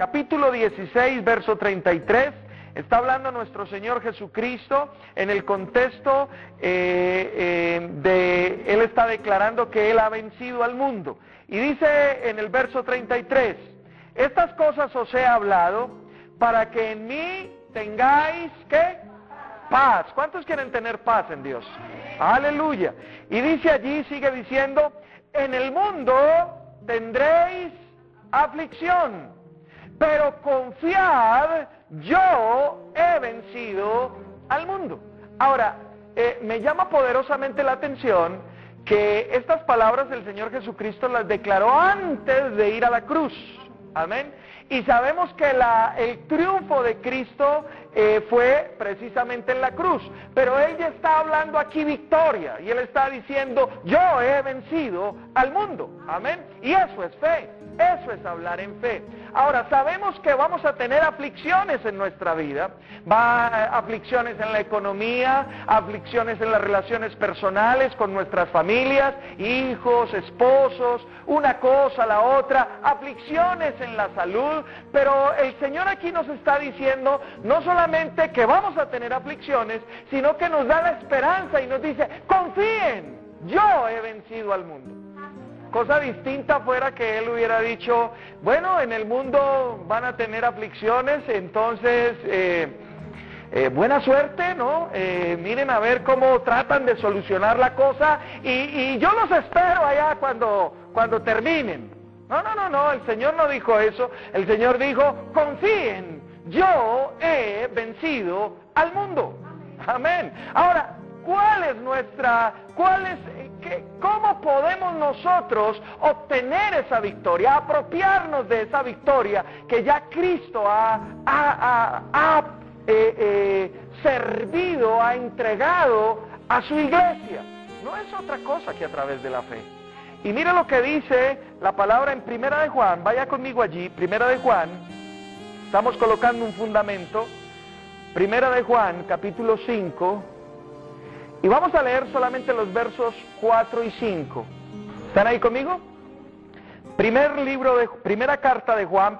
capítulo 16, verso 33, está hablando nuestro Señor Jesucristo en el contexto Él está declarando que Él ha vencido al mundo. Y dice en el verso 33, estas cosas os he hablado para que en mí tengáis, ¿qué? Paz. ¿Cuántos quieren tener paz en Dios? Aleluya. Y dice allí, sigue diciendo, en el mundo tendréis aflicción, pero confiad, yo he vencido al mundo. Ahora, me llama poderosamente la atención que estas palabras el Señor Jesucristo las declaró antes de ir a la cruz. Amén. Y sabemos que el triunfo de Cristo fue precisamente en la cruz. Pero Él ya está hablando aquí victoria. Y Él está diciendo, yo he vencido al mundo. Amén. Y eso es fe. Eso es hablar en fe. Ahora, sabemos que vamos a tener aflicciones en nuestra vida. Aflicciones en la economía, aflicciones en las relaciones personales con nuestras familias, hijos, esposos, una cosa, la otra, aflicciones en la salud. Pero el Señor aquí nos está diciendo no solamente que vamos a tener aflicciones, sino que nos da la esperanza y nos dice, confíen, yo he vencido al mundo. Cosa distinta fuera que Él hubiera dicho, bueno, en el mundo van a tener aflicciones, entonces buena suerte, ¿no? Miren a ver cómo tratan de solucionar la cosa y yo los espero allá cuando terminen. No, el Señor no dijo eso. El Señor dijo, confíen, yo he vencido al mundo. Amén. Ahora, ¿cómo podemos nosotros obtener esa victoria, apropiarnos de esa victoria que ya Cristo ha servido, ha entregado a su iglesia? No es otra cosa que a través de la fe. Y mire lo que dice la palabra en Primera de Juan, vaya conmigo allí, Primera de Juan, estamos colocando un fundamento, Primera de Juan, capítulo 5, y vamos a leer solamente los versos 4 y 5. ¿Están ahí conmigo? Primera carta de Juan,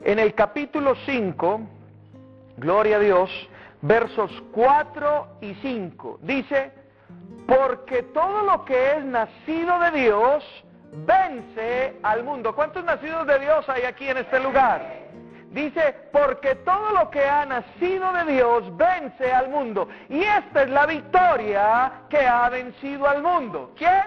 en el capítulo 5, gloria a Dios, versos 4 y 5, dice, porque todo lo que es nacido de Dios vence al mundo. ¿Cuántos nacidos de Dios hay aquí en este lugar? Dice, porque todo lo que ha nacido de Dios vence al mundo. Y esta es la victoria que ha vencido al mundo. ¿Quién?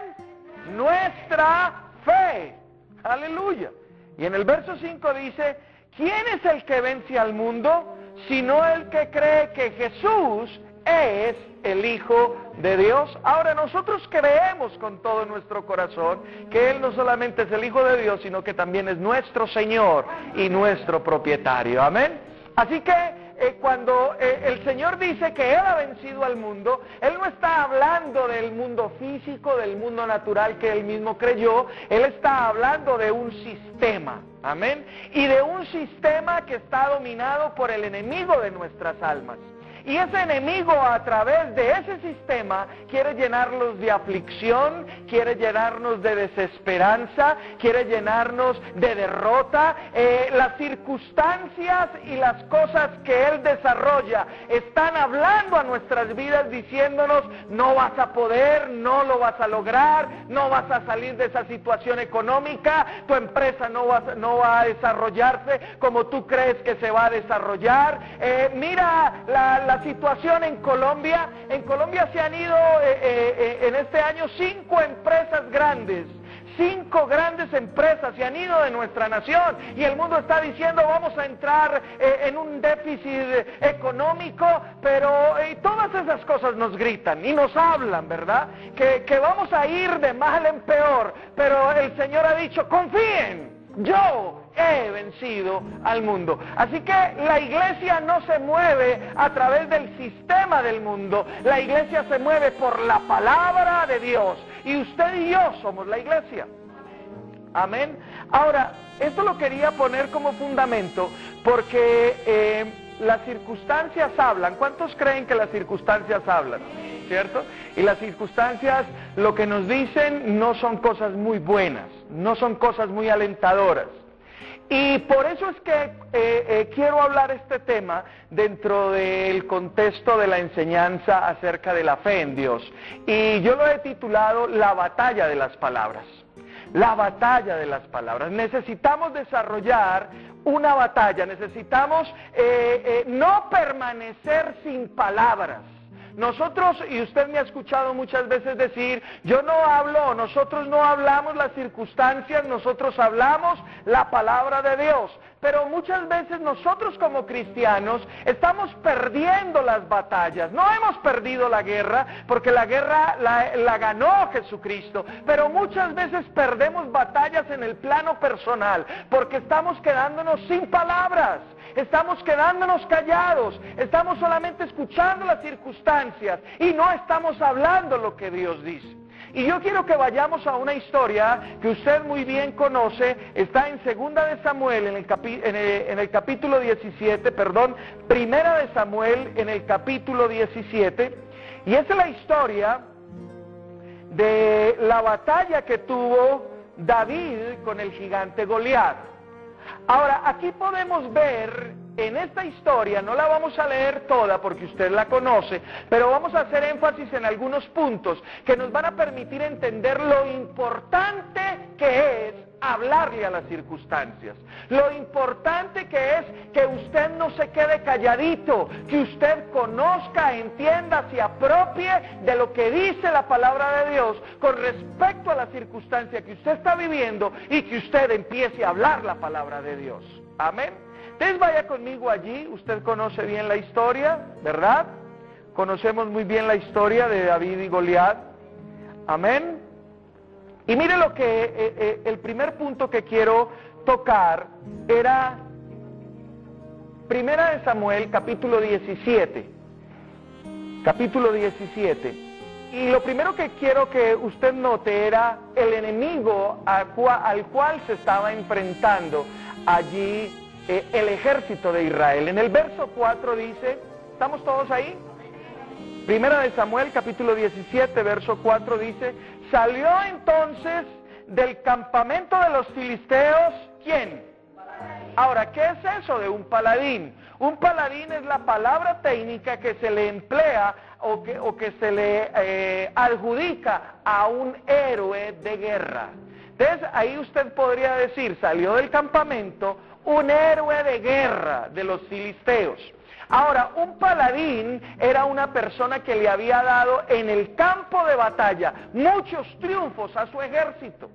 Nuestra fe. Aleluya. Y en el verso 5 dice, ¿quién es el que vence al mundo? Sino el que cree que Jesús es el Hijo de Dios. Ahora nosotros creemos con todo nuestro corazón que Él no solamente es el Hijo de Dios, sino que también es nuestro Señor y nuestro propietario. Amén. Así que cuando el Señor dice que Él ha vencido al mundo, Él no está hablando del mundo físico, del mundo natural que Él mismo creyó. Él está hablando de un sistema. Amén. Y de un sistema que está dominado por el enemigo de nuestras almas. Y ese enemigo, a través de ese sistema, quiere llenarnos de aflicción, quiere llenarnos de desesperanza, quiere llenarnos de derrota. Las circunstancias y las cosas que él desarrolla están hablando a nuestras vidas diciéndonos, no vas a poder, no lo vas a lograr, no vas a salir de esa situación económica, tu empresa no va a desarrollarse como tú crees que se va a desarrollar. Mira la situación en Colombia. En Colombia se han ido en este año 5 empresas grandes. 5 grandes empresas se han ido de nuestra nación y el mundo está diciendo vamos a entrar en un déficit económico, pero todas esas cosas nos gritan y nos hablan, ¿verdad? Que vamos a ir de mal en peor, pero el Señor ha dicho, confíen, yo he vencido al mundo. Así que la iglesia no se mueve a través del sistema del mundo, la iglesia se mueve por la palabra de Dios. Y usted y yo somos la iglesia. Amén. Ahora, esto lo quería poner como fundamento porque las circunstancias hablan. ¿Cuántos creen que las circunstancias hablan? ¿Cierto? Y las circunstancias lo que nos dicen no son cosas muy buenas, no son cosas muy alentadoras. Y por eso es que quiero hablar este tema dentro del contexto de la enseñanza acerca de la fe en Dios. Y yo lo he titulado La batalla de las palabras. La batalla de las palabras. Necesitamos desarrollar una batalla, necesitamos no permanecer sin palabras. Nosotros, y usted me ha escuchado muchas veces decir, yo no hablo, nosotros no hablamos las circunstancias, nosotros hablamos la palabra de Dios. Pero muchas veces nosotros como cristianos estamos perdiendo las batallas. No hemos perdido la guerra, porque la guerra la ganó Jesucristo. Pero muchas veces perdemos batallas en el plano personal, porque estamos quedándonos sin palabras. Estamos quedándonos callados, estamos solamente escuchando las circunstancias y no estamos hablando lo que Dios dice. Y yo quiero que vayamos a una historia que usted muy bien conoce, está en Segunda de Samuel, en el capítulo 17, perdón, Primera de Samuel en el capítulo 17, y esa es la historia de la batalla que tuvo David con el gigante Goliat. Ahora, aquí podemos ver en esta historia, no la vamos a leer toda porque usted la conoce, pero vamos a hacer énfasis en algunos puntos que nos van a permitir entender lo importante que es hablarle a las circunstancias. Lo importante que es que usted no se quede calladito, que usted conozca, entienda, se apropie de lo que dice la palabra de Dios con respecto a la circunstancia que usted está viviendo y que usted empiece a hablar la palabra de Dios. Amén. Entonces vaya conmigo allí, usted conoce bien la historia, ¿verdad? Conocemos muy bien la historia de David y Goliat. Amén. Y mire lo que el primer punto que quiero tocar era Primera de Samuel, capítulo 17. Capítulo 17. Y lo primero que quiero que usted note era el enemigo al cual se estaba enfrentando allí el ejército de Israel. En el verso 4 dice, ¿estamos todos ahí? Primera de Samuel, capítulo 17, verso 4 dice, salió entonces del campamento de los filisteos, ¿quién? Ahora, ¿qué es eso de un paladín? Un paladín es la palabra técnica que se le emplea o que se le adjudica a un héroe de guerra. Entonces, ahí usted podría decir, salió del campamento un héroe de guerra de los filisteos. Ahora, un paladín era una persona que le había dado en el campo de batalla muchos triunfos a su ejército.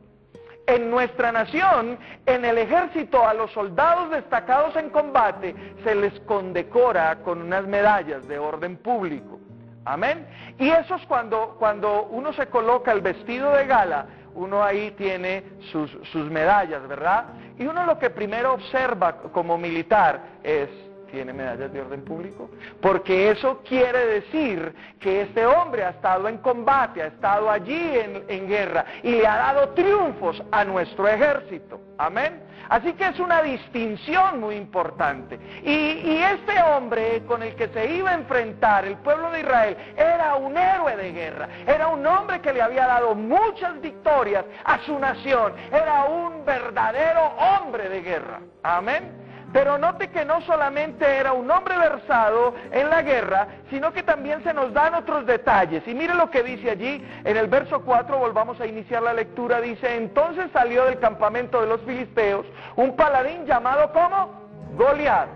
En nuestra nación, en el ejército, a los soldados destacados en combate se les condecora con unas medallas de orden público. Amén. Y eso es cuando uno se coloca el vestido de gala, uno ahí tiene sus medallas, ¿verdad? Y uno lo que primero observa como militar es, ¿tiene medallas de orden público? Porque eso quiere decir que este hombre ha estado en combate, ha estado allí en guerra y le ha dado triunfos a nuestro ejército. Amén. Así que es una distinción muy importante. Y este hombre con el que se iba a enfrentar el pueblo de Israel era un héroe de guerra, era un hombre que le había dado muchas victorias a su nación, era un verdadero hombre de guerra. Amén. Pero note que no solamente era un hombre versado en la guerra, sino que también se nos dan otros detalles. Y mire lo que dice allí, en el verso 4, volvamos a iniciar la lectura, dice, entonces salió del campamento de los filisteos un paladín llamado ¿cómo? Goliat,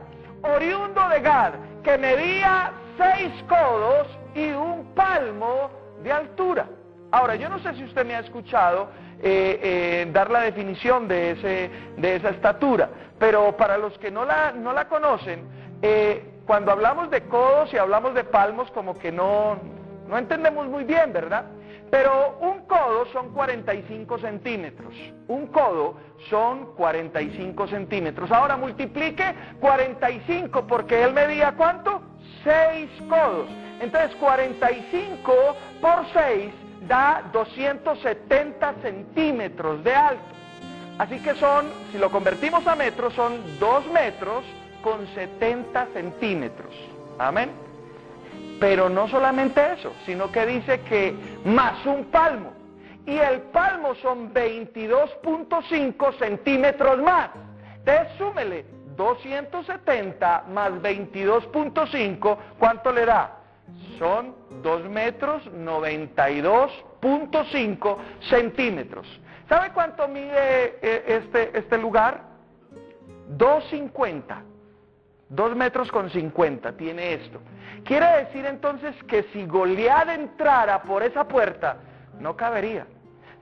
oriundo de Gad, que medía 6 codos y 1 palmo de altura. Ahora, yo no sé si usted me ha escuchado dar la definición de esa estatura, pero para los que no la conocen, cuando hablamos de codos y hablamos de palmos, como que no entendemos muy bien, ¿verdad? Pero un codo son 45 centímetros. Un codo son 45 centímetros. Ahora multiplique 45 porque él medía ¿cuánto? 6 codos. Entonces 45 por 6 da 270 centímetros de alto. Así que si lo convertimos a metros, son 2 metros con 70 centímetros. Amén. Pero no solamente eso, sino que dice que más un palmo. Y el palmo son 22.5 centímetros más. Entonces súmele 270 más 22.5, ¿cuánto le da? Son 2 metros 92.5 centímetros. ¿Sabe cuánto mide este lugar? 2.50. 2 metros con 50 tiene esto. Quiere decir entonces que si Goliat entrara por esa puerta, no cabería.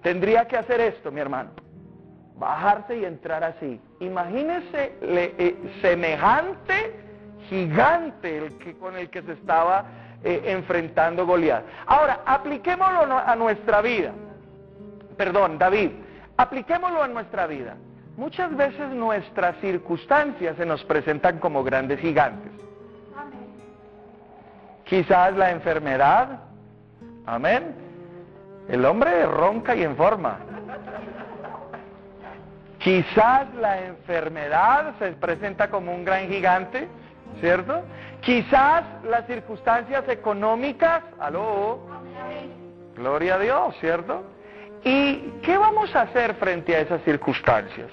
Tendría que hacer esto, mi hermano. Bajarse y entrar así. Imagínese semejante gigante con el que se estaba enfrentando Goliat. Ahora, apliquémoslo a nuestra vida. Perdón, David, apliquémoslo a nuestra vida. Muchas veces nuestras circunstancias se nos presentan como grandes gigantes. Amén. Quizás la enfermedad. Amén. El hombre ronca y enforma. Quizás la enfermedad se presenta como un gran gigante, ¿cierto? Quizás las circunstancias económicas, aló, gloria a Dios, ¿cierto? ¿Y qué vamos a hacer frente a esas circunstancias?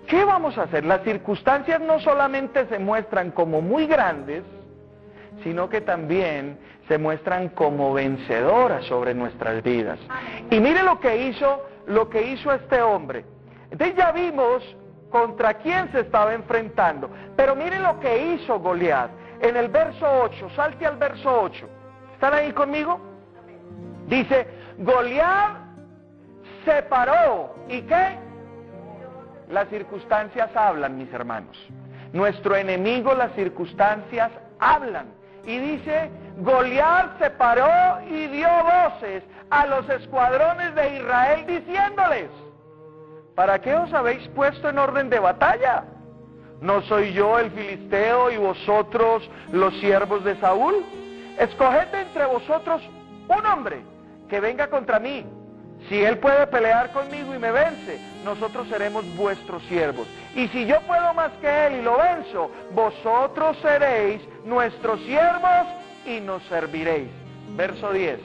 ¿Qué vamos a hacer? Las circunstancias no solamente se muestran como muy grandes, sino que también se muestran como vencedoras sobre nuestras vidas. Y mire lo que hizo este hombre. Entonces ya vimos contra quién se estaba enfrentando, pero mire lo que hizo Goliat. En el verso 8, salte al verso 8. ¿Están ahí conmigo? Dice, Goliat se paró, ¿y qué? Las circunstancias hablan, mis hermanos. Nuestro enemigo, las circunstancias hablan. Y dice, Goliat se paró y dio voces a los escuadrones de Israel diciéndoles, ¿para qué os habéis puesto en orden de batalla? ¿No soy yo el filisteo y vosotros los siervos de Saúl? Escoged entre vosotros un hombre que venga contra mí. Si él puede pelear conmigo y me vence, nosotros seremos vuestros siervos. Y si yo puedo más que él y lo venzo, vosotros seréis nuestros siervos y nos serviréis. Verso 10.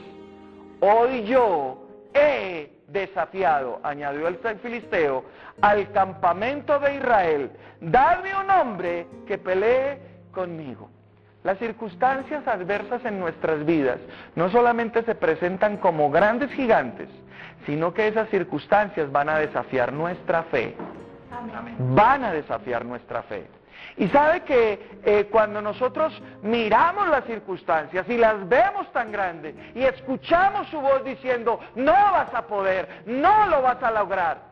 Hoy yo he desafiado, añadió el filisteo, al campamento de Israel. Dadme un hombre que pelee conmigo. Las circunstancias adversas en nuestras vidas no solamente se presentan como grandes gigantes, sino que esas circunstancias van a desafiar nuestra fe. Amén. Van a desafiar nuestra fe. Y sabe que cuando nosotros miramos las circunstancias y las vemos tan grandes y escuchamos su voz diciendo, no vas a poder, no lo vas a lograr.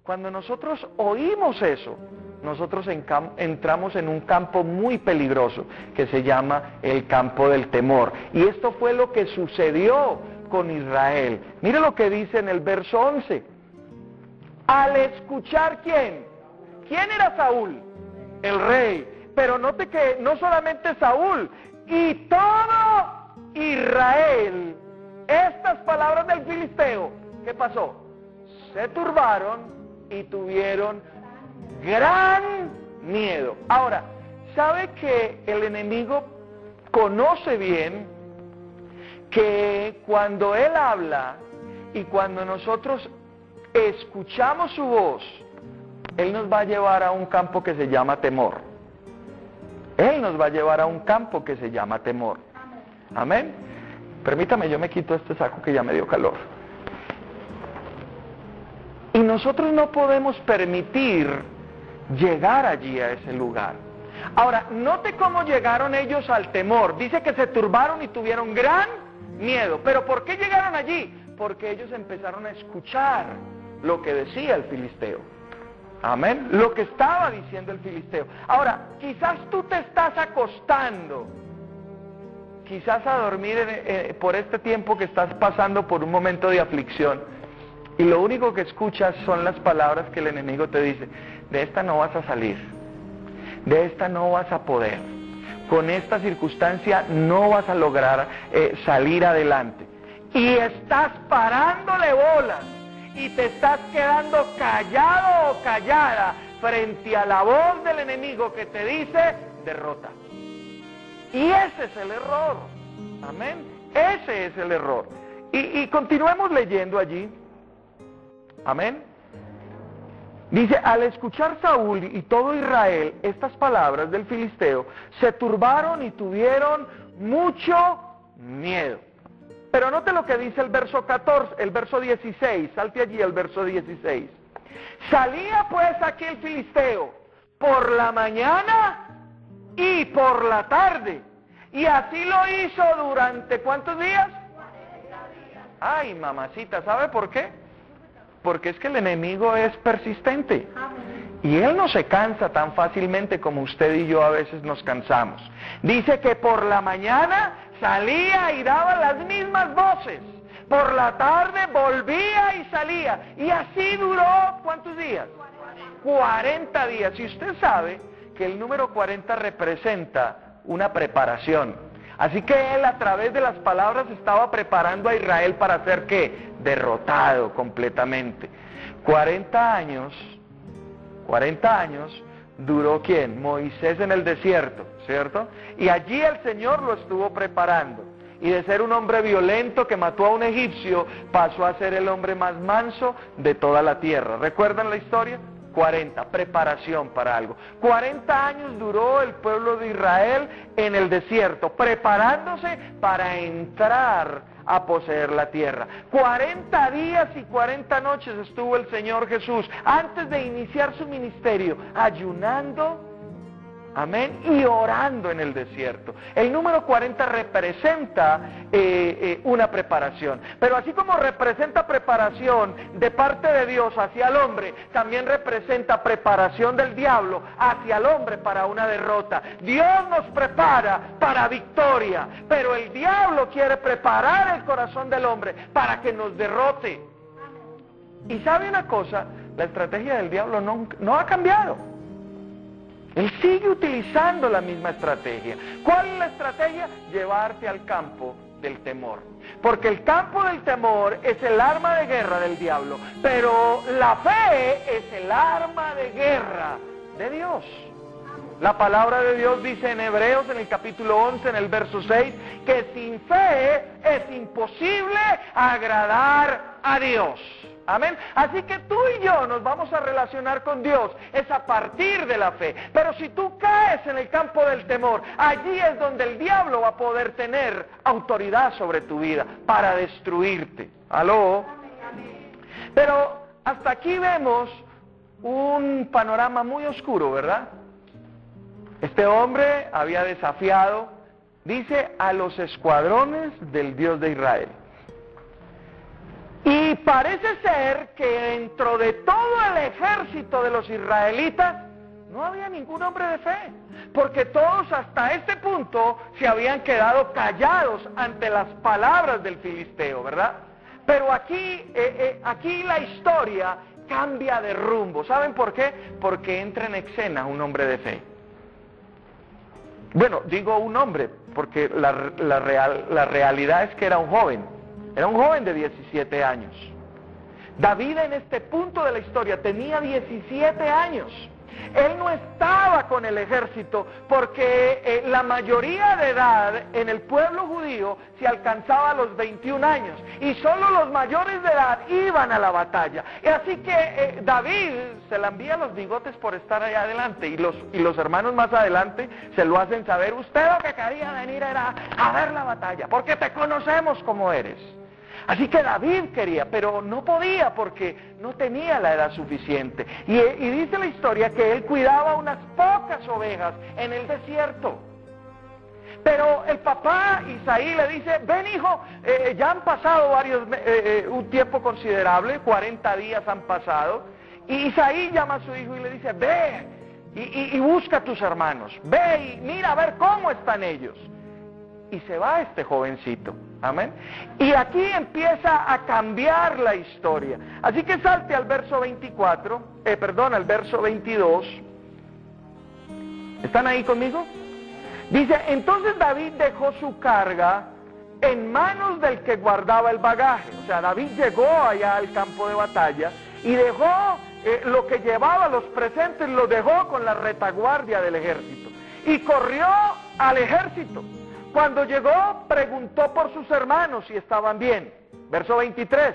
Cuando nosotros oímos eso, nosotros entramos en un campo muy peligroso que se llama el campo del temor. Y esto fue lo que sucedió con Israel. Mire lo que dice en el verso 11. Al escuchar ¿quién? ¿Quién era Saúl? El rey. Pero note que no solamente Saúl, y todo Israel, estas palabras del filisteo, ¿qué pasó? Se turbaron y tuvieron gran miedo. Ahora, ¿sabe que el enemigo conoce bien que cuando él habla y cuando nosotros escuchamos su voz, él nos va a llevar a un campo que se llama temor? Él nos va a llevar a un campo que se llama temor. Amén. Permítame, yo me quito este saco que ya me dio calor. Y nosotros no podemos permitir llegar allí a ese lugar. Ahora, note cómo llegaron ellos al temor. Dice que se turbaron y tuvieron gran miedo. ¿Pero por qué llegaron allí? Porque ellos empezaron a escuchar lo que decía el filisteo. Amén. Lo que estaba diciendo el filisteo. Ahora, quizás tú te estás acostando, quizás a dormir por este tiempo que estás pasando por un momento de aflicción, y lo único que escuchas son las palabras que el enemigo te dice. De esta no vas a salir, de esta no vas a poder, con esta circunstancia no vas a lograr salir adelante. Y estás parándole bolas y te estás quedando callado o callada frente a la voz del enemigo que te dice derrota. Y ese es el error. Amén. Ese es el error. Y continuemos leyendo allí. Amén. Dice, al escuchar Saúl y todo Israel estas palabras del filisteo, se turbaron y tuvieron mucho miedo. Pero note lo que dice el verso 14, el verso 16, salte allí al verso 16. Salía pues aquel filisteo por la mañana y por la tarde, y así lo hizo durante ¿cuántos días? 40 días. Ay, mamacita, ¿sabe por qué? Porque es que el enemigo es persistente. Y él no se cansa tan fácilmente como usted y yo a veces nos cansamos. Dice que por la mañana salía y daba las mismas voces. Por la tarde volvía y salía. Y así duró, ¿cuántos días? 40 días. Y usted sabe que el número 40 representa una preparación. Así que él a través de las palabras estaba preparando a Israel para ser ¿qué? Derrotado completamente. 40 años duró ¿quién? Moisés en el desierto, ¿cierto? Y allí el Señor lo estuvo preparando. Y de ser un hombre violento que mató a un egipcio, pasó a ser el hombre más manso de toda la tierra. ¿Recuerdan la historia? 40, preparación para algo. 40 años duró el pueblo de Israel en el desierto, preparándose para entrar a poseer la tierra. 40 días y 40 noches estuvo el Señor Jesús, antes de iniciar su ministerio, ayunando, amén, y orando en el desierto. El número 40 representa una preparación, pero así como representa preparación de parte de Dios hacia el hombre, también representa preparación del diablo hacia el hombre para una derrota. Dios nos prepara para victoria, pero el diablo quiere preparar el corazón del hombre para que nos derrote. Y sabe una cosa, la estrategia del diablo no ha cambiado. Él sigue utilizando la misma estrategia. ¿Cuál es la estrategia? Llevarte al campo del temor. Porque el campo del temor es el arma de guerra del diablo, pero la fe es el arma de guerra de Dios. La palabra de Dios dice en Hebreos, en el capítulo 11, en el verso 6, que sin fe es imposible agradar a Dios. Amén. Así que tú y yo nos vamos a relacionar con Dios, es a partir de la fe. Pero si tú caes en el campo del temor, allí es donde el diablo va a poder tener autoridad sobre tu vida para destruirte. ¿Aló? Pero hasta aquí vemos un panorama muy oscuro, ¿verdad? Este hombre había desafiado, dice, a los escuadrones del Dios de Israel. Y parece ser que dentro de todo el ejército de los israelitas no había ningún hombre de fe, porque todos hasta este punto se habían quedado callados ante las palabras del filisteo, ¿verdad? Pero aquí la historia cambia de rumbo. ¿Saben por qué? Porque entra en escena un hombre de fe. Bueno, digo un hombre, porque la realidad es que era un joven. Era un joven de 17 años. David en este punto de la historia tenía 17 años. Él no estaba con el ejército porque la mayoría de edad en el pueblo judío se alcanzaba a los 21 años y solo los mayores de edad iban a la batalla. Y así que David se la envía los bigotes por estar allá adelante y los hermanos más adelante se lo hacen saber. Usted lo que quería venir era a ver la batalla porque te conocemos como eres. Así que David quería, pero no podía porque no tenía la edad suficiente. Y dice la historia que él cuidaba unas pocas ovejas en el desierto. Pero el papá Isaí le dice, ven hijo, ya han pasado un tiempo considerable, 40 días han pasado. Y Isaí llama a su hijo y le dice, ve y busca a tus hermanos, ve y mira a ver cómo están ellos. Y se va este jovencito, amén. Y aquí empieza a cambiar la historia. Así que salte al verso al verso 22. ¿Están ahí conmigo? Dice, entonces David dejó su carga en manos del que guardaba el bagaje. O sea, David llegó allá al campo de batalla y dejó lo que llevaba, los presentes, lo dejó con la retaguardia del ejército. Y corrió al ejército. Cuando llegó, preguntó por sus hermanos si estaban bien. Verso 23.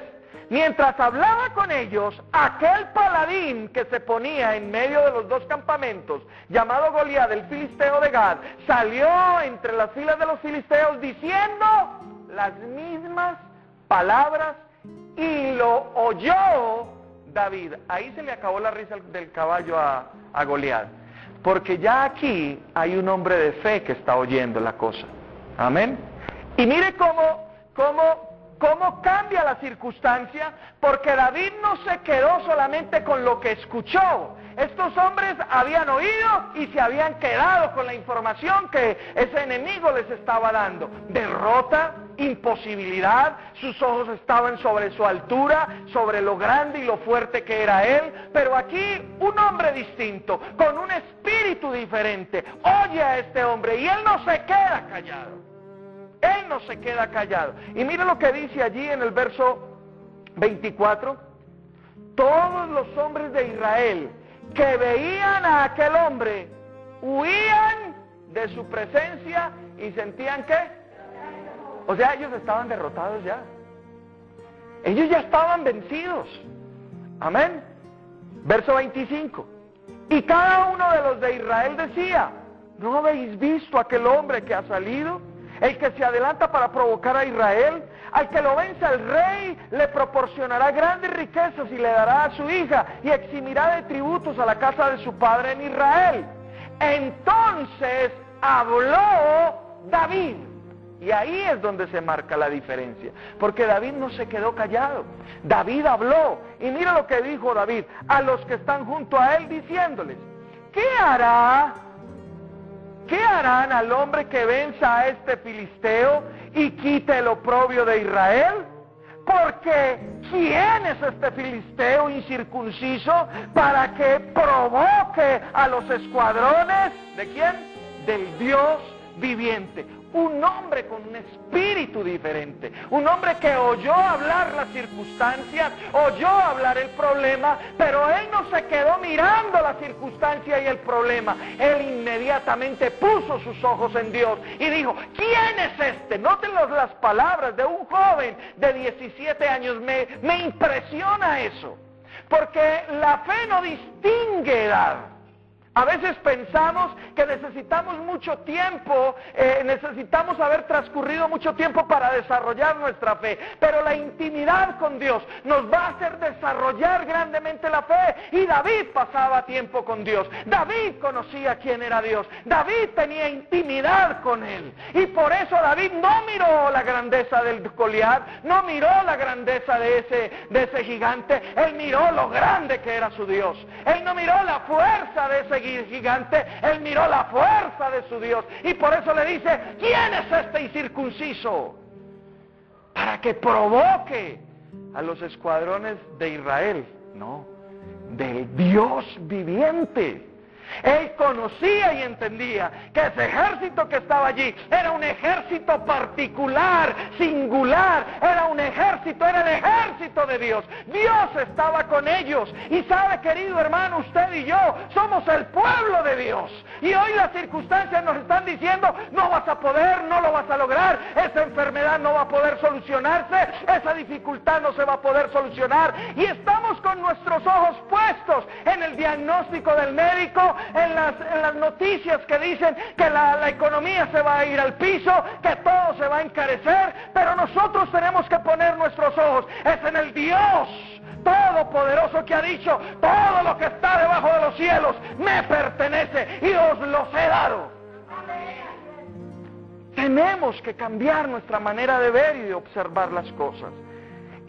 mientras hablaba con ellos, aquel paladín que se ponía en medio de los dos campamentos, llamado Goliat, el filisteo de Gad, salió entre las filas de los filisteos diciendo las mismas palabras y lo oyó David. Ahí se le acabó la risa del caballo a Goliat, porque ya aquí hay un hombre de fe que está oyendo la cosa. Amén. Y mire cómo cambia la circunstancia, porque David no se quedó solamente con lo que escuchó. Estos hombres habían oído y se habían quedado con la información que ese enemigo les estaba dando. Derrota, imposibilidad, sus ojos estaban sobre su altura, sobre lo grande y lo fuerte que era él. Pero aquí un hombre distinto, con un espíritu diferente, oye a este hombre y él no se queda callado. Él no se queda callado. Y mire lo que dice allí en el verso 24. Todos los hombres de Israel que veían a aquel hombre huían de su presencia y sentían que, o sea, ellos estaban derrotados ya. Ellos ya estaban vencidos. Amén. Verso 25. Y cada uno de los de Israel decía: ¿no habéis visto aquel hombre que ha salido? El que se adelanta para provocar a Israel. Al que lo venza el rey le proporcionará grandes riquezas y le dará a su hija y eximirá de tributos a la casa de su padre en Israel. Entonces habló David. Y ahí es donde se marca la diferencia, porque David no se quedó callado. David habló. Y mira lo que dijo David a los que están junto a él, diciéndoles: ¿qué harán al hombre que venza a este filisteo y quite el oprobio de Israel? Porque ¿quién es este filisteo incircunciso para que provoque a los escuadrones? ¿De quién? Del Dios viviente. Un hombre con un espíritu diferente, un hombre que oyó hablar las circunstancias, oyó hablar el problema, pero él no se quedó mirando la circunstancia y el problema. Él inmediatamente puso sus ojos en Dios y dijo: ¿quién es este? Noten las palabras de un joven de 17 años. Me impresiona eso, porque la fe no distingue edad. A veces pensamos que necesitamos mucho tiempo, necesitamos haber transcurrido mucho tiempo para desarrollar nuestra fe, pero la intimidad con Dios nos va a hacer desarrollar grandemente la fe. Y David pasaba tiempo con Dios, David conocía quién era Dios, David tenía intimidad con él, y por eso David no miró la grandeza del Goliat, no miró la grandeza de ese gigante, él miró lo grande que era su Dios. Él no miró la fuerza de ese gigante, él miró la fuerza de su Dios, y por eso le dice: ¿quién es este incircunciso? Para que provoque a los escuadrones de Israel. No, del Dios viviente. Él conocía y entendía que ese ejército que estaba allí era un ejército particular, singular, era un ejército, era el ejército de Dios. Dios estaba con ellos. Y sabe, querido hermano, usted y yo somos el pueblo de Dios. Y hoy las circunstancias nos están diciendo: no vas a poder, no lo vas a lograr, esa enfermedad no va a poder solucionarse, esa dificultad no se va a poder solucionar. Y estamos con nuestros ojos puestos en el diagnóstico del médico, en las noticias que dicen que la economía se va a ir al piso, que todo se va a encarecer, pero nosotros tenemos que poner nuestros ojos es en el Dios Todopoderoso, que ha dicho: todo lo que está debajo de los cielos me pertenece y os los he dado. Tenemos que cambiar nuestra manera de ver y de observar las cosas.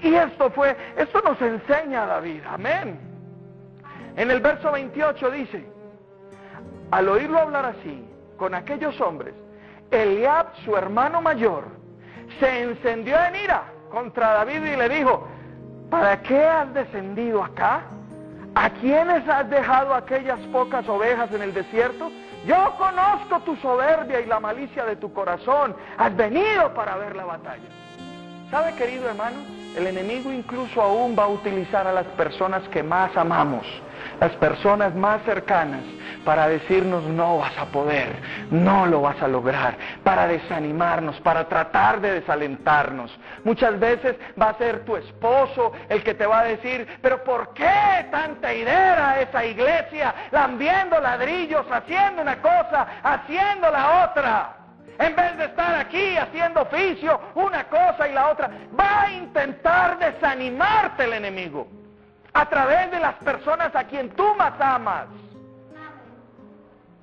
Y esto nos enseña David. Amén. En el verso 28 dice: al oírlo hablar así con aquellos hombres, Eliab, su hermano mayor, se encendió en ira contra David y le dijo: ¿para qué has descendido acá? ¿A quiénes has dejado aquellas pocas ovejas en el desierto? Yo conozco tu soberbia y la malicia de tu corazón. Has venido para ver la batalla. ¿Sabe, querido hermano? El enemigo incluso aún va a utilizar a las personas que más amamos, las personas más cercanas, para decirnos: no vas a poder, no lo vas a lograr, para desanimarnos, para tratar de desalentarnos, Muchas veces va a ser tu esposo el que te va a decir, pero ¿por qué tanta idea esa iglesia? Lambiendo ladrillos, haciendo una cosa, haciendo la otra. En vez de estar aquí haciendo oficio, una cosa y la otra. Va a intentar desanimarte el enemigo a través de las personas a quien tú más amas.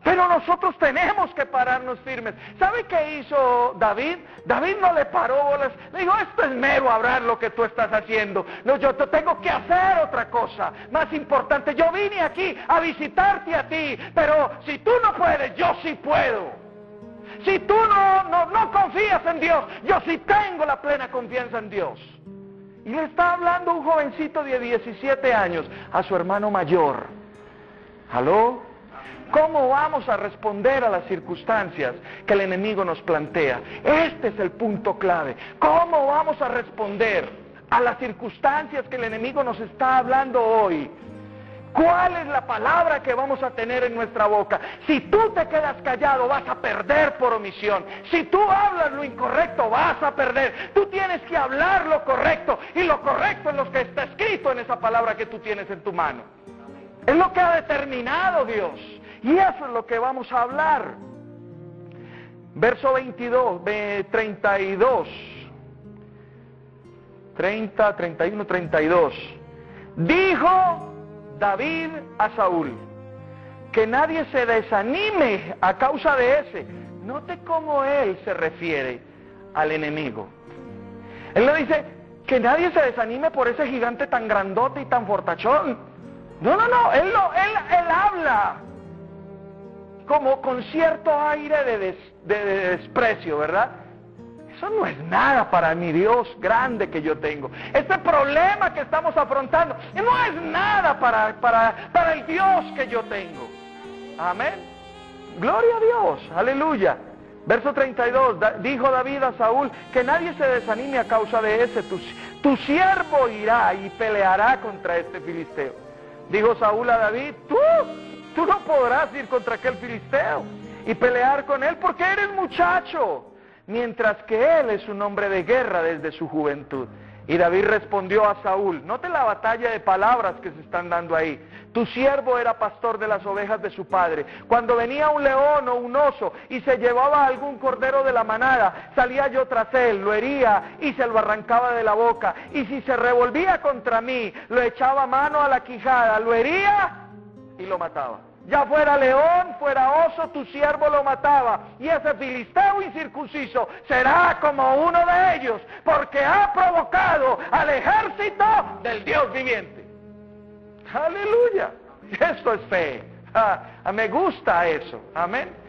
Pero nosotros tenemos que pararnos firmes. ¿Sabe qué hizo David? David no le paró bolas. Le dijo, esto es mero hablar lo que tú estás haciendo. No, yo tengo que hacer otra cosa más importante. Yo vine aquí a visitarte a ti, pero si tú no puedes, yo sí puedo. Si tú no confías en Dios, yo sí tengo la plena confianza en Dios. Y le está hablando un jovencito de 17 años a su hermano mayor. ¿Aló? ¿Cómo vamos a responder a las circunstancias que el enemigo nos plantea? Este es el punto clave. ¿Cómo vamos a responder a las circunstancias que el enemigo nos está hablando hoy? ¿Cuál es la palabra que vamos a tener en nuestra boca? Si tú te quedas callado, vas a perder por omisión. Si tú hablas lo incorrecto, vas a perder. Tú tienes que hablar lo correcto, y lo correcto es lo que está escrito en esa palabra que tú tienes en tu mano. Es lo que ha determinado Dios. Y eso es lo que vamos a hablar. Verso 32. 32. Dijo David a Saúl, que nadie se desanime a causa de ese. Note cómo él se refiere al enemigo. Él le dice, que nadie se desanime por ese gigante tan grandote y tan fortachón. No, él habla como con cierto aire de desprecio, ¿verdad? Eso no es nada para mi Dios grande que yo tengo. Este problema que estamos afrontando no es nada para el Dios que yo tengo. Amén. Gloria a Dios. Aleluya. Verso 32. Dijo David a Saúl, que nadie se desanime a causa de ese. Tu siervo irá y peleará contra este filisteo. Dijo Saúl a David, tú no podrás ir contra aquel filisteo y pelear con él porque eres muchacho, mientras que él es un hombre de guerra desde su juventud. Y David respondió a Saúl, note la batalla de palabras que se están dando ahí. Tu siervo era pastor de las ovejas de su padre. Cuando venía un león o un oso y se llevaba algún cordero de la manada, salía yo tras él, lo hería y se lo arrancaba de la boca. Y si se revolvía contra mí, lo echaba mano a la quijada, lo hería y lo mataba. Ya fuera león, fuera oso, tu siervo lo mataba. Y ese filisteo incircunciso será como uno de ellos, porque ha provocado al ejército del Dios viviente. Aleluya. Esto es fe. Me gusta eso. Amén.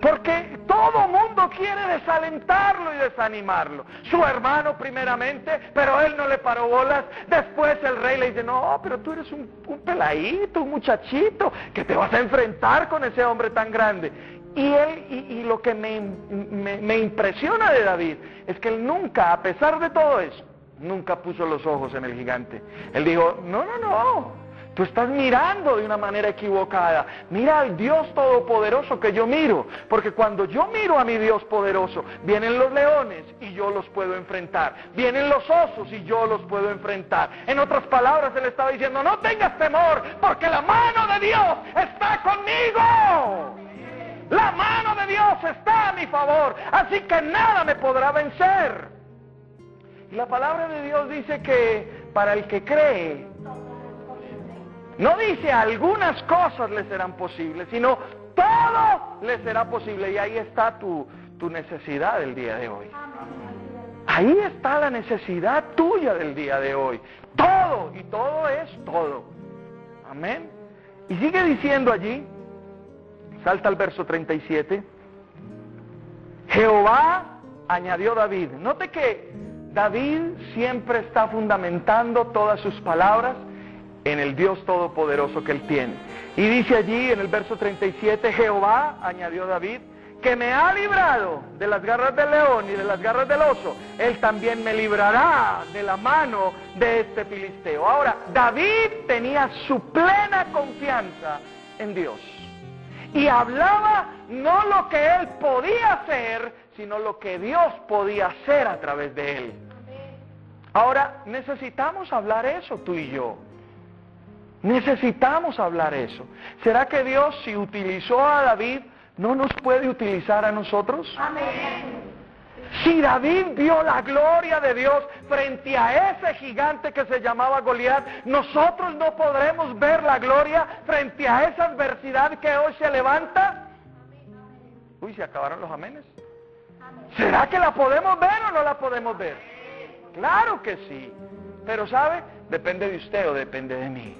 Porque todo mundo quiere desalentarlo y desanimarlo. Su hermano primeramente, pero él no le paró bolas. Después el rey le dice, no, pero tú eres un peladito, un muchachito, que te vas a enfrentar con ese hombre tan grande. Y lo que me impresiona de David es que él nunca, a pesar de todo eso, nunca puso los ojos en el gigante. Él dijo, no. Tú estás mirando de una manera equivocada. Mira al Dios todopoderoso que yo miro. Porque cuando yo miro a mi Dios poderoso, vienen los leones y yo los puedo enfrentar. Vienen los osos y yo los puedo enfrentar. En otras palabras, él estaba diciendo, no tengas temor, porque la mano de Dios está conmigo. La mano de Dios está a mi favor. Así que nada me podrá vencer. Y la palabra de Dios dice que para el que cree, no dice algunas cosas le serán posibles, sino todo le será posible. Y ahí está tu necesidad del día de hoy. Ahí está la necesidad tuya del día de hoy. Todo, y todo es todo. Amén. Y sigue diciendo allí, salta al verso 37. Jehová, añadió David. Note que David siempre está fundamentando todas sus palabras en el Dios todopoderoso que él tiene. Y dice allí en el verso 37, Jehová, añadió David, que me ha librado de las garras del león y de las garras del oso, él también me librará de la mano de este filisteo. Ahora, David tenía su plena confianza en Dios. Y hablaba no lo que él podía hacer, sino lo que Dios podía hacer a través de él. Ahora, necesitamos hablar eso tú y yo. Necesitamos hablar eso. ¿Será que Dios, si utilizó a David, no nos puede utilizar a nosotros? Amén. Si David vio la gloria de Dios frente a ese gigante que se llamaba Goliat, nosotros no podremos ver la gloria frente a esa adversidad que hoy se levanta. Uy, se acabaron los amenes. ¿Será que la podemos ver o no la podemos ver? Claro que sí. Pero ¿sabe? Depende de usted o depende de mí.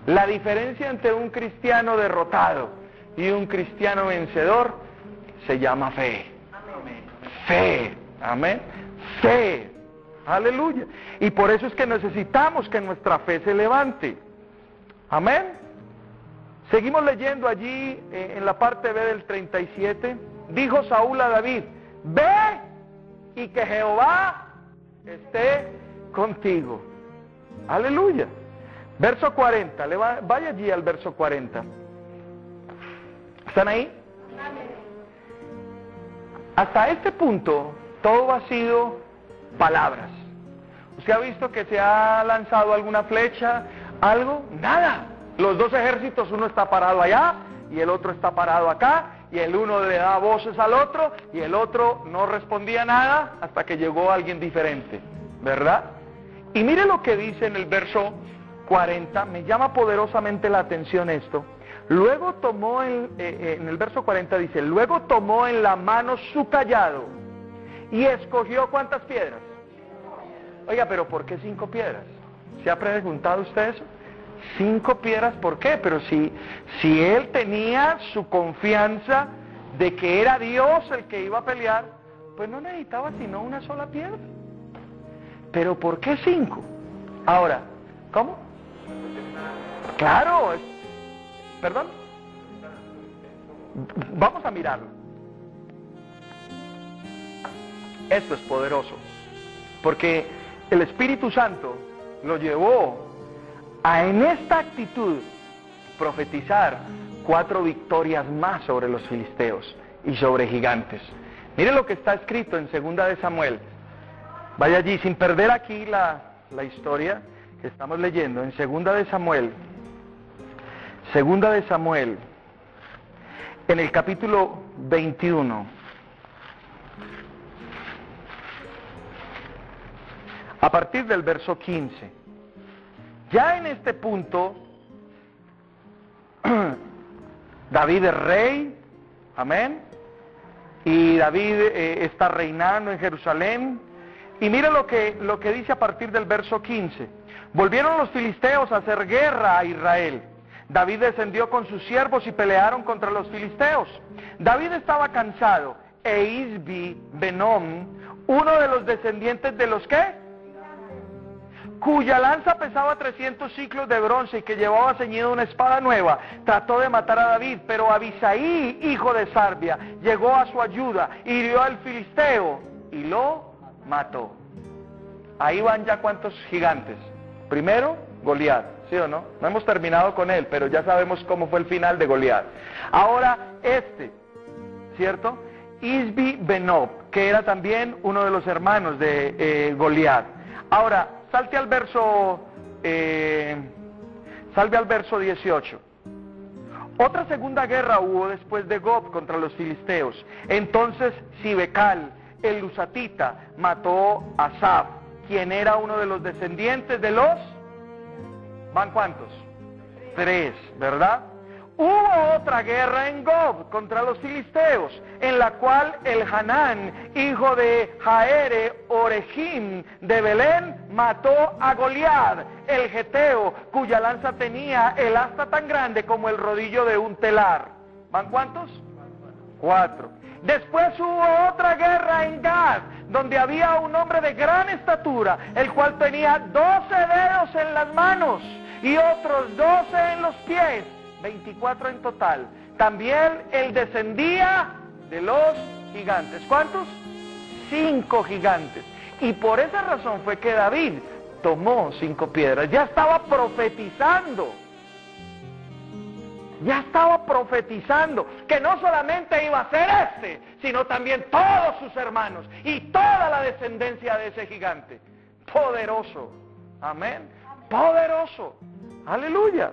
La diferencia entre un cristiano derrotado y un cristiano vencedor se llama fe. Fe, amén, fe, aleluya. Y por eso es que necesitamos que nuestra fe se levante, amén. Seguimos leyendo allí en la parte B del 37. Dijo Saúl a David: ve y que Jehová esté contigo, aleluya. Verso 40, vaya allí al verso 40. ¿Están ahí? Hasta este punto, todo ha sido palabras. ¿Usted ha visto que se ha lanzado alguna flecha, algo? Nada. Los dos ejércitos, uno está parado allá y el otro está parado acá, y el uno le da voces al otro y el otro no respondía nada hasta que llegó alguien diferente, ¿verdad? Y mire lo que dice en el verso 40, me llama poderosamente la atención esto. Luego tomó, en el verso 40 dice, luego tomó en la mano su cayado y escogió ¿cuántas piedras? Oiga, pero ¿por qué 5 piedras? ¿Se ha preguntado usted eso? 5 piedras, ¿por qué? Pero si él tenía su confianza de que era Dios el que iba a pelear, pues no necesitaba sino una sola piedra. Pero ¿por qué 5? Ahora, ¿cómo? Claro, ¿perdón? Vamos a mirarlo. Esto es poderoso, porque el Espíritu Santo lo llevó a en esta actitud profetizar 4 victorias más sobre los filisteos y sobre gigantes. Mire lo que está escrito en 2 de Samuel. Vaya allí, sin perder aquí la historia que estamos leyendo, en 2 de Samuel. 2 de Samuel, en el capítulo 21. A partir del verso 15. Ya en este punto, David es rey, amén, y David está reinando en Jerusalén. Y mire lo que dice a partir del verso 15. Volvieron los filisteos a hacer guerra a Israel. David descendió con sus siervos y pelearon contra los filisteos. David estaba cansado, e Isbi Benom, uno de los descendientes de los ¿qué? Cuya lanza pesaba 300 ciclos de bronce y que llevaba ceñida una espada nueva, trató de matar a David, pero Abisaí, hijo de Sarbia, llegó a su ayuda, hirió al filisteo y lo mató. Ahí van ya cuántos gigantes. Primero, Goliat, ¿sí o no? No hemos terminado con él, pero ya sabemos cómo fue el final de Goliat. Ahora ¿cierto? Isbi Benob, que era también uno de los hermanos de Goliat. Ahora, salve al verso 18. Otra segunda guerra hubo después de Gob contra los filisteos. Entonces Sibecal, el Lusatita, mató a Saf, quien era uno de los descendientes de los... ¿Van cuántos? 3, ¿verdad? Hubo otra guerra en Gob contra los filisteos, en la cual el Hanán, hijo de Jaere Orejim de Belén, mató a Goliat, el geteo, cuya lanza tenía el asta tan grande como el rodillo de un telar. ¿Van cuántos? 4. Después hubo otra guerra en Gad, donde había un hombre de gran estatura, el cual tenía 12 dedos en las manos y otros 12 en los pies, 24 en total. También él descendía de los gigantes. ¿Cuántos? 5 gigantes. Y por esa razón fue que David tomó 5 piedras. Ya estaba profetizando. Ya estaba profetizando que no solamente iba a ser sino también todos sus hermanos y toda la descendencia de ese gigante. poderoso. Amén. Poderoso. Aleluya.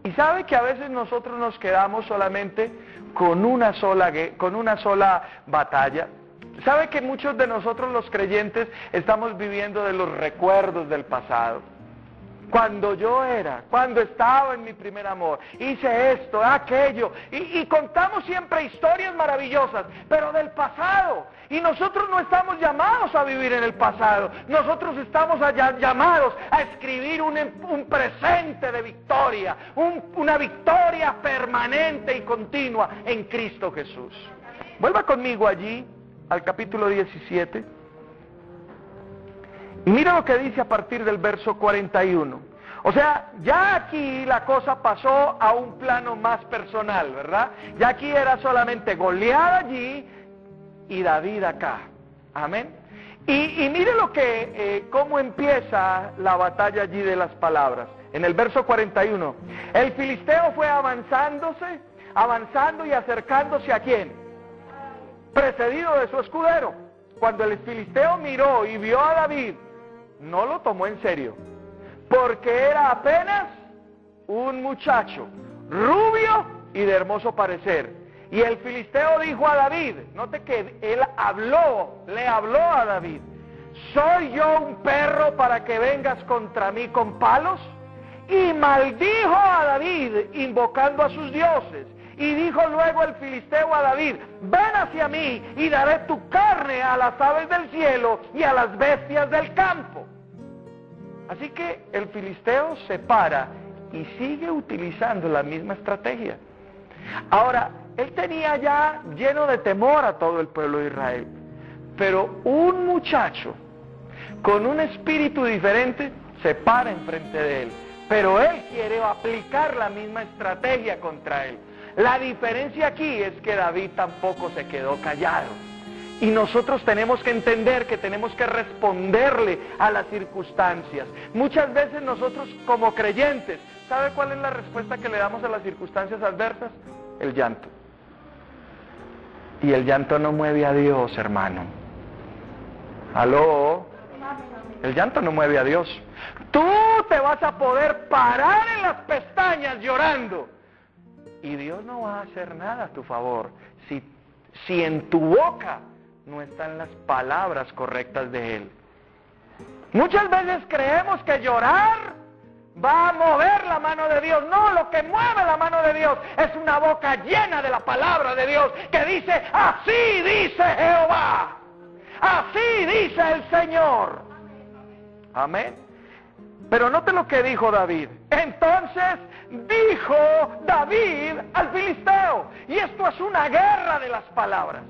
Y sabe que a veces nosotros nos quedamos solamente con una sola batalla. ¿Sabe que muchos de nosotros los creyentes estamos viviendo de los recuerdos del pasado? Cuando cuando estaba en mi primer amor, hice esto, aquello, y contamos siempre historias maravillosas, pero del pasado. Y nosotros no estamos llamados a vivir en el pasado, nosotros estamos llamados a escribir un presente de victoria, una victoria permanente y continua en Cristo Jesús. Vuelva conmigo allí, al capítulo 17. Y mira lo que dice a partir del verso 41. O sea, ya aquí la cosa pasó a un plano más personal, ¿verdad? Ya aquí era solamente Goliat allí y David acá. Amén. Y mire cómo empieza la batalla allí de las palabras. En el verso 41. El filisteo fue avanzando y acercándose ¿a quién? Precedido de su escudero. Cuando el filisteo miró y vio a David, no lo tomó en serio, porque era apenas un muchacho, rubio y de hermoso parecer. Y el filisteo dijo a David, note que él le habló a David: ¿soy yo un perro para que vengas contra mí con palos? Y maldijo a David, invocando a sus dioses. Y dijo luego el filisteo a David: ven hacia mí y daré tu carne a las aves del cielo y a las bestias del campo. Así que el filisteo se para y sigue utilizando la misma estrategia. Ahora, él tenía ya lleno de temor a todo el pueblo de Israel, pero un muchacho con un espíritu diferente se para enfrente de él, pero él quiere aplicar la misma estrategia contra él. La diferencia aquí es que David tampoco se quedó callado. Y nosotros tenemos que entender que tenemos que responderle a las circunstancias. Muchas veces nosotros como creyentes, ¿sabe cuál es la respuesta que le damos a las circunstancias adversas? El llanto. Y el llanto no mueve a Dios, hermano. ¿Aló? El llanto no mueve a Dios. Tú te vas a poder parar en las pestañas llorando, y Dios no va a hacer nada a tu favor si en tu boca no están las palabras correctas de Él. Muchas veces creemos que llorar va a mover la mano de Dios. No, lo que mueve la mano de Dios es una boca llena de la palabra de Dios que dice: así dice Jehová, así dice el Señor. Amén. Pero note lo que dijo David. Entonces dijo David al filisteo, y esto es una guerra de las palabras,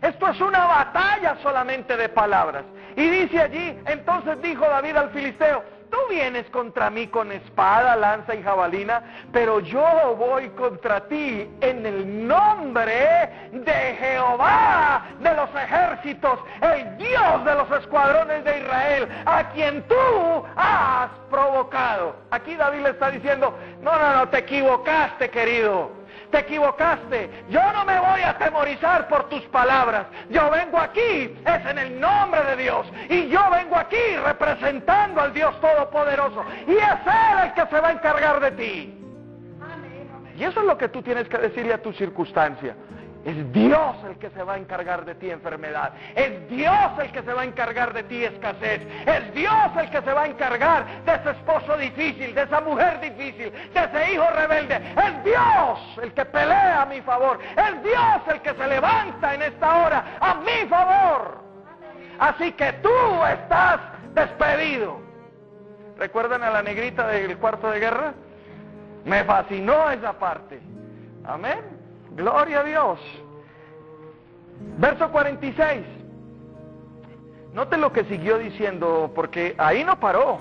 esto es una batalla solamente de palabras. Y dice allí: entonces dijo David al filisteo: tú vienes contra mí con espada, lanza y jabalina, pero yo voy contra ti en el nombre de Jehová de los ejércitos, el Dios de los escuadrones de Israel, a quien tú has provocado. Aquí David le está diciendo: no, te equivocaste, querido. Te equivocaste. Yo no me voy a atemorizar por tus palabras. Yo vengo aquí, es en el nombre de Dios. Y yo vengo aquí representando al Dios Todopoderoso. Y es Él el que se va a encargar de ti. Y eso es lo que tú tienes que decirle a tu circunstancia. Es Dios el que se va a encargar de ti enfermedad. Es Dios el que se va a encargar de ti escasez. Es Dios el que se va a encargar de ese esposo difícil, de esa mujer difícil, de ese hijo rebelde. Es Dios el que pelea a mi favor. Es Dios el que se levanta en esta hora a mi favor. Así que tú estás despedido. ¿Recuerdan a la negrita del cuarto de guerra? Me fascinó esa parte. Amén. Gloria a Dios. Verso 46. Note lo que siguió diciendo, porque ahí no paró.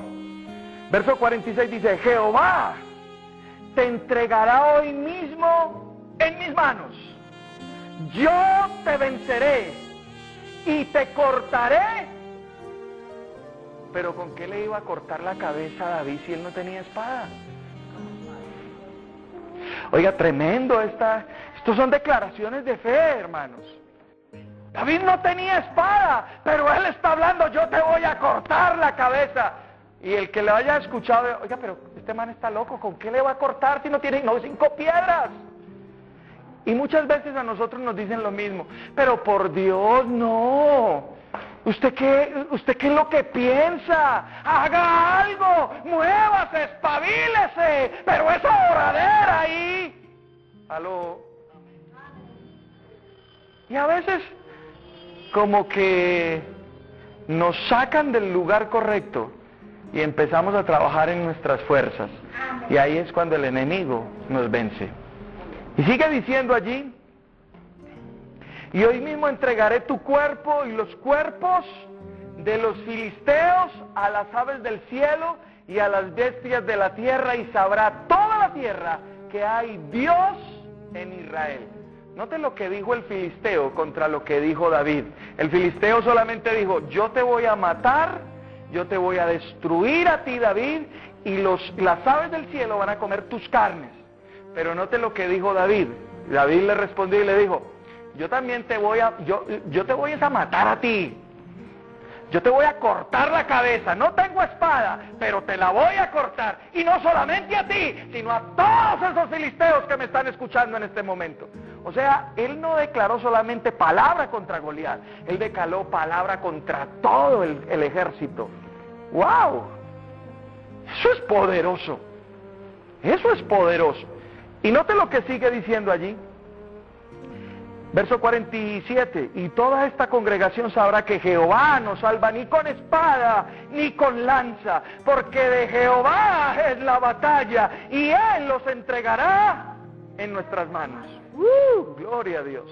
Verso 46 dice: Jehová te entregará hoy mismo en mis manos. Yo te venceré y te cortaré. Pero ¿con qué le iba a cortar la cabeza a David si él no tenía espada? Oiga, tremendo estos son declaraciones de fe, hermanos. David no tenía espada, pero él está hablando, yo te voy a cortar la cabeza. Y el que le haya escuchado, oiga, pero este man está loco, ¿con qué le va a cortar si no tiene 5 piedras? Y muchas veces a nosotros nos dicen lo mismo, pero por Dios, no. ¿Usted qué es lo que piensa? Haga algo, muévase, espabilese, pero esa oradera ahí. ¿Aló? Y a veces como que nos sacan del lugar correcto y empezamos a trabajar en nuestras fuerzas. Y ahí es cuando el enemigo nos vence. Y sigue diciendo allí, y hoy mismo entregaré tu cuerpo y los cuerpos de los filisteos a las aves del cielo y a las bestias de la tierra, y sabrá toda la tierra que hay Dios en Israel. Note lo que dijo el filisteo contra lo que dijo David. El filisteo solamente dijo, yo te voy a matar, yo te voy a destruir a ti, David, y las aves del cielo van a comer tus carnes. Pero note lo que dijo David. David le respondió y le dijo, yo también te voy a matar a ti. Yo te voy a cortar la cabeza. No tengo espada, pero te la voy a cortar. Y no solamente a ti, sino a todos esos filisteos que me están escuchando en este momento. O sea, él no declaró solamente palabra contra Goliat, él declaró palabra contra todo el ejército. ¡Wow! Eso es poderoso. Eso es poderoso. Y note lo que sigue diciendo allí. Verso 47, y toda esta congregación sabrá que Jehová no salva ni con espada ni con lanza, porque de Jehová es la batalla, y Él los entregará en nuestras manos. Gloria a Dios.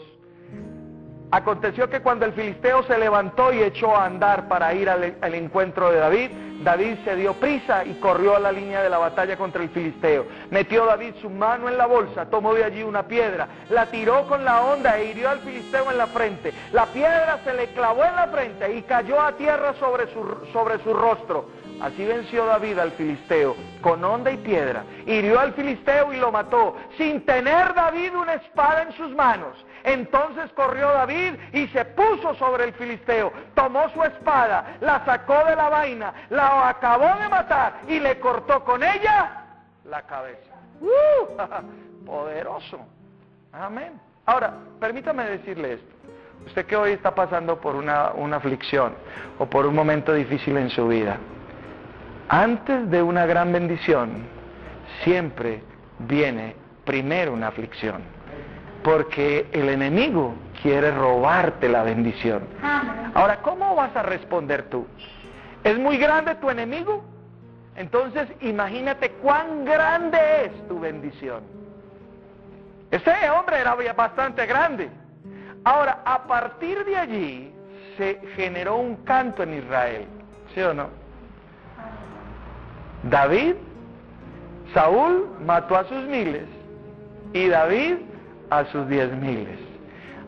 Aconteció que cuando el filisteo se levantó y echó a andar para ir al encuentro de David, David se dio prisa y corrió a la línea de la batalla contra el filisteo. Metió David su mano en la bolsa, tomó de allí una piedra, la tiró con la honda e hirió al filisteo en la frente. La piedra se le clavó en la frente y cayó a tierra sobre su rostro. Así venció David al filisteo, con honda y piedra. Hirió al filisteo y lo mató, sin tener David una espada en sus manos. Entonces corrió David y se puso sobre el filisteo, tomó su espada, la sacó de la vaina, la acabó de matar y le cortó con ella la cabeza. Poderoso. Amén. Ahora, permítame decirle esto. Usted que hoy está pasando por una aflicción o por un momento difícil en su vida, antes de una gran bendición, siempre viene primero una aflicción. Porque el enemigo quiere robarte la bendición. Ahora, ¿cómo vas a responder tú? ¿Es muy grande tu enemigo? Entonces, imagínate cuán grande es tu bendición. Ese hombre era bastante grande. Ahora, a partir de allí, se generó un canto en Israel. ¿Sí o no? David, Saúl mató a sus miles y David a sus 10,000.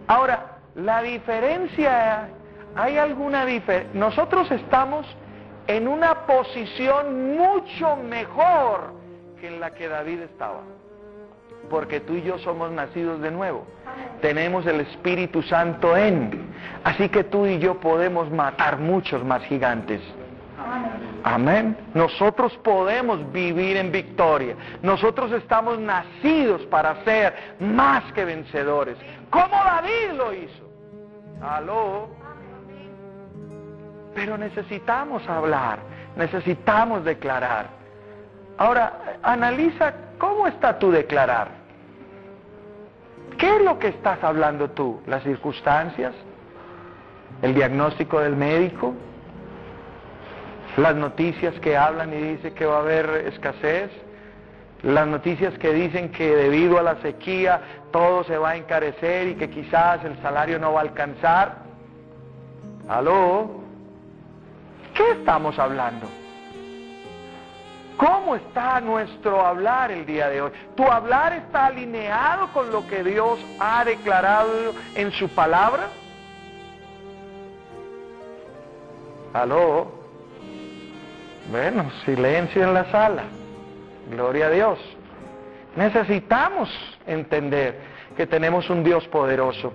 Ahora, la diferencia, ¿hay alguna diferencia? Nosotros estamos en una posición mucho mejor que en la que David estaba, porque tú y yo somos nacidos de nuevo, tenemos el Espíritu Santo así que tú y yo podemos matar muchos más gigantes. Amén. Nosotros podemos vivir en victoria. Nosotros estamos nacidos para ser más que vencedores, como David lo hizo. Aló. Pero necesitamos hablar, necesitamos declarar. Ahora, analiza cómo está tu declarar. ¿Qué es lo que estás hablando tú? ¿Las circunstancias? ¿El diagnóstico del médico? Las noticias que hablan y dicen que va a haber escasez, las noticias que dicen que debido a la sequía todo se va a encarecer y que quizás el salario no va a alcanzar. ¿Aló? ¿Qué estamos hablando? ¿Cómo está nuestro hablar el día de hoy? ¿Tu hablar está alineado con lo que Dios ha declarado en su palabra? ¿Aló? Bueno, silencio en la sala. Gloria a Dios. Necesitamos entender que tenemos un Dios poderoso.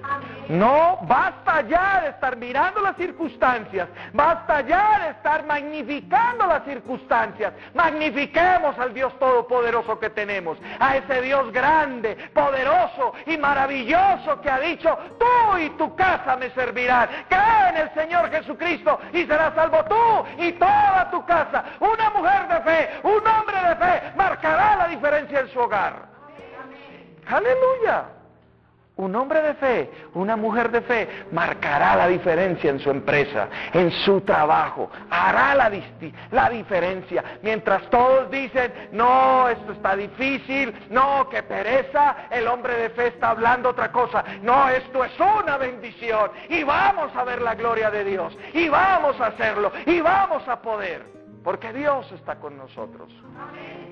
No, basta ya de estar mirando las circunstancias, basta ya de estar magnificando las circunstancias. Magnifiquemos al Dios todopoderoso que tenemos, a ese Dios grande, poderoso y maravilloso que ha dicho: tú y tu casa me servirán. Cree en el Señor Jesucristo y serás salvo tú y toda tu casa. Una mujer de fe, un hombre de fe marcará la diferencia en su hogar. Aleluya. Un hombre de fe, una mujer de fe, marcará la diferencia en su empresa, en su trabajo, hará la diferencia. Mientras todos dicen: no, esto está difícil, no, qué pereza, el hombre de fe está hablando otra cosa. No, esto es una bendición, y vamos a ver la gloria de Dios, y vamos a hacerlo, y vamos a poder, porque Dios está con nosotros. Amén.